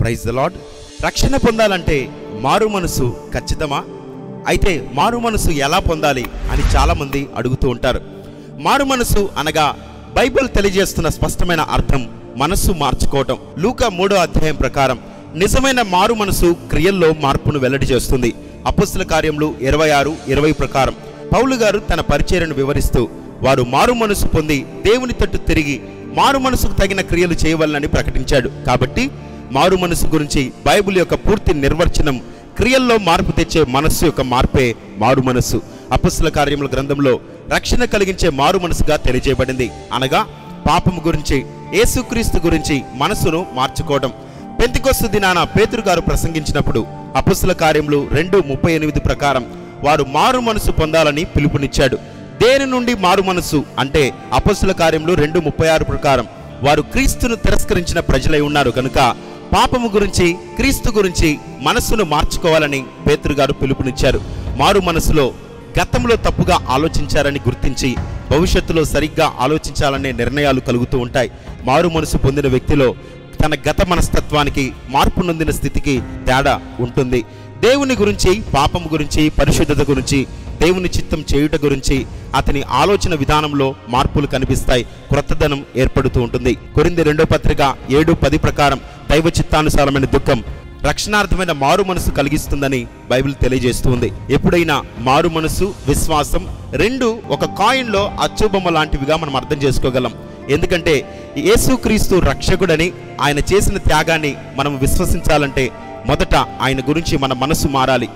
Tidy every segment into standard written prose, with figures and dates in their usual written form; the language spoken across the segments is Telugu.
Praise the lord. రక్షణ పొందాలంటే మారు మనసు ఖచ్చితమా? అయితే మారు మనసు ఎలా పొందాలి అని చాలామంది అడుగుతూ ఉంటారు. మారు మనసు అనగా బైబిల్ తెలియజేస్తున్న స్పష్టమైన అర్థం మనస్సు మార్చుకోవటం. లూకా 3వ అధ్యాయం ప్రకారం నిజమైన మారు మనసు క్రియల్లో మార్పును వెల్లడి చేస్తుంది. అపోస్తల కార్యములు 26:20 ప్రకారం పౌలు గారు తన పరిచర్యను వివరిస్తూ వారు మారు మనసు పొంది దేవుని తట్టు తిరిగి మారు మనసుకు తగిన క్రియలు చేయవలనని ప్రకటించాడు. కాబట్టి మారు మనసు గురించి బైబిల్ యొక్క పూర్తి నిర్వచనం క్రియల్లో మార్పు తెచ్చే మనస్సు యొక్క మార్పే మారు మనసు. అపోస్తల కార్యముల గ్రంథంలో రక్షణ కలిగించే మారు మనసుగా తెలియజేయబడింది. అనగా పాపము గురించి, యేసుక్రీస్తు గురించి మనసును మార్చుకోవడం. పెంతెకొస్తు దినాన పేతురు గారు ప్రసంగించినప్పుడు అపోస్తల కార్యములు 2:38 ప్రకారం వారు మారు మనసు పొందాలని పిలుపునిచ్చాడు. దేని నుండి మారు మనసు అంటే అపోస్తల కార్యములు 2:36 ప్రకారం వారు క్రీస్తును తిరస్కరించిన ప్రజలై ఉన్నారు కనుక పాపము గురించి, క్రీస్తు గురించి మనస్సును మార్చుకోవాలని పేతురు గారు పిలుపునిచ్చారు. మారు మనసులో గతంలో తప్పుగా ఆలోచించారని గుర్తించి భవిష్యత్తులో సరిగ్గా ఆలోచించాలనే నిర్ణయాలు కలుగుతూ ఉంటాయి. మారు మనసు పొందిన వ్యక్తిలో తన గత మనస్తత్వానికి, మార్పు నొందిన స్థితికి తేడా ఉంటుంది. దేవుని గురించి, పాపం గురించి, పరిశుద్ధత గురించి, దేవుని చిత్తం చేయుట గురించి అతని ఆలోచన విధానంలో మార్పులు కనిపిస్తాయి. క్రొత్తదనం ఏర్పడుతూ ఉంటుంది. కొరింథీ 2వ పత్రిక 7:10 ప్రకారం దైవ చిత్తానుసారమైన దుఃఖం రక్షణార్థమైన మారు మనసు కలిగిస్తుందని బైబిల్ తెలియజేస్తుంది. ఎప్పుడైనా మారు మనసు, విశ్వాసం రెండు ఒక కాయిన్లో అచ్చుబొమ్మ లాంటివిగా మనం అర్థం చేసుకోగలం. ఎందుకంటే యేసుక్రీస్తు రక్షకుడని, ఆయన చేసిన త్యాగాన్ని మనం విశ్వసించాలంటే మొదట ఆయన గురించి మన మనసు మారాలి.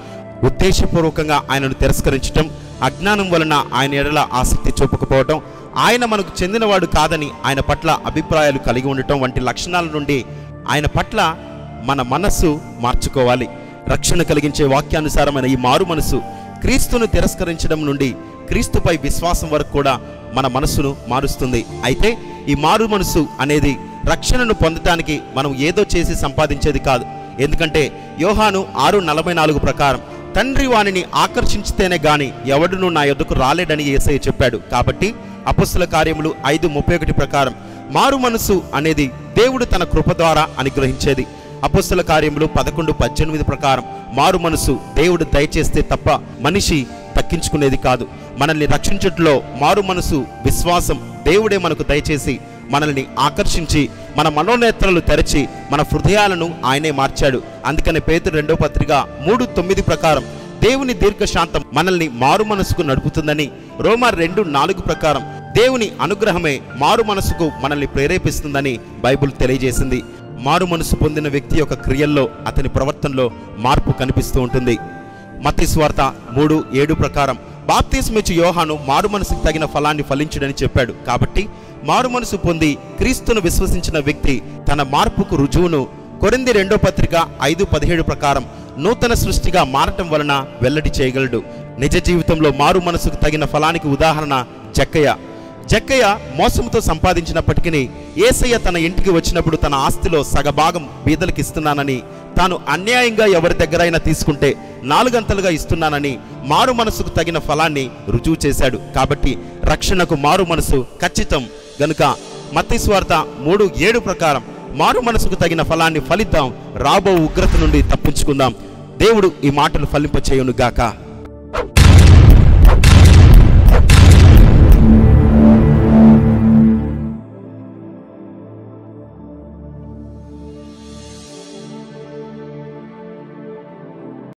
ఉద్దేశపూర్వకంగా ఆయనను తిరస్కరించటం, అజ్ఞానం వలన ఆయన ఎడల ఆసక్తి చూపకపోవటం, ఆయన మనకు చెందినవాడు కాదని ఆయన పట్ల అభిప్రాయాలు కలిగి ఉండటం వంటి లక్షణాల నుండి ఆయన పట్ల మన మనస్సు మార్చుకోవాలి. రక్షణ కలిగించే వాక్యానుసారమైన ఈ మారు మనసు క్రీస్తును తిరస్కరించడం నుండి క్రీస్తుపై విశ్వాసం వరకు కూడా మన మనస్సును మారుస్తుంది. అయితే ఈ మారు మనసు అనేది రక్షణను పొందటానికి మనం ఏదో చేసి సంపాదించేది కాదు. ఎందుకంటే యోహాను 6:44 ప్రకారం తండ్రి వానిని ఆకర్షించితేనే గాని ఎవడునూ నా యొద్దకు రాలేడని యేసయ్య చెప్పాడు. కాబట్టి అపోస్తల కార్యములు 5:31 ప్రకారం మారు మనసు అనేది దేవుడు తన కృప ద్వారా అనుగ్రహించేది. అపోస్తల కార్యములు 11:18 ప్రకారం మారు మనసు దేవుడు దయచేస్తే తప్ప మనిషి దక్కించుకునేది కాదు. మనల్ని రక్షించుటలో మారు మనసు, విశ్వాసం దేవుడే మనకు దయచేసి మనల్ని ఆకర్షించి మన మనోనేత్రాలు తెరచి మన హృదయాలను ఆయనే మార్చాడు. అందుకనే పేతురు 2వ పత్రిక 3:9 ప్రకారం దేవుని దీర్ఘశాంతం మనల్ని మారు మనసుకు నడుపుతుందని, రోమర్ 2:4 ప్రకారం దేవుని అనుగ్రహమే మారు మనసుకు మనల్ని ప్రేరేపిస్తుందని బైబిల్ తెలియజేసింది. మారు మనసు పొందిన వ్యక్తి యొక్క క్రియల్లో, అతని ప్రవర్తనలో మార్పు కనిపిస్తూ ఉంటుంది. మత్తయి సువార్త 3:7 ప్రకారం బాప్తిస్మిచ్చు యోహాను మారు మనసుకు తగిన ఫలాన్ని ఫలించుడని చెప్పాడు. కాబట్టి మారు మనసు పొంది క్రీస్తును విశ్వసించిన వ్యక్తి తన మార్పుకు రుజువును కొరింథీ 2వ పత్రిక 5:17 ప్రకారం నూతన సృష్టిగా మారటం వలన వెల్లడి చేయగలడు. నిజ జీవితంలో మారు మనసుకు తగిన ఫలానికి ఉదాహరణ జక్కయ్య మోసంతో సంపాదించినప్పటికీ యేసయ్య తన ఇంటికి వచ్చినప్పుడు తన ఆస్తిలో సగభాగం బీదలకు ఇస్తున్నానని, తాను అన్యాయంగా ఎవరి దగ్గరైనా తీసుకుంటే 4 అంతలుగా ఇస్తున్నానని మారు మనసుకు తగిన ఫలాన్ని రుజువు చేశాడు. కాబట్టి రక్షణకు మారు మనసు ఖచ్చితం గనుక మత్తయి సువార్త 3:7 ప్రకారం మారు మనసుకు తగిన ఫలాన్ని ఫలిద్దాం, రాబో ఉగ్రత నుండి తప్పించుకుందాం. దేవుడు ఈ మాటలు ఫలింపచేయును గాక.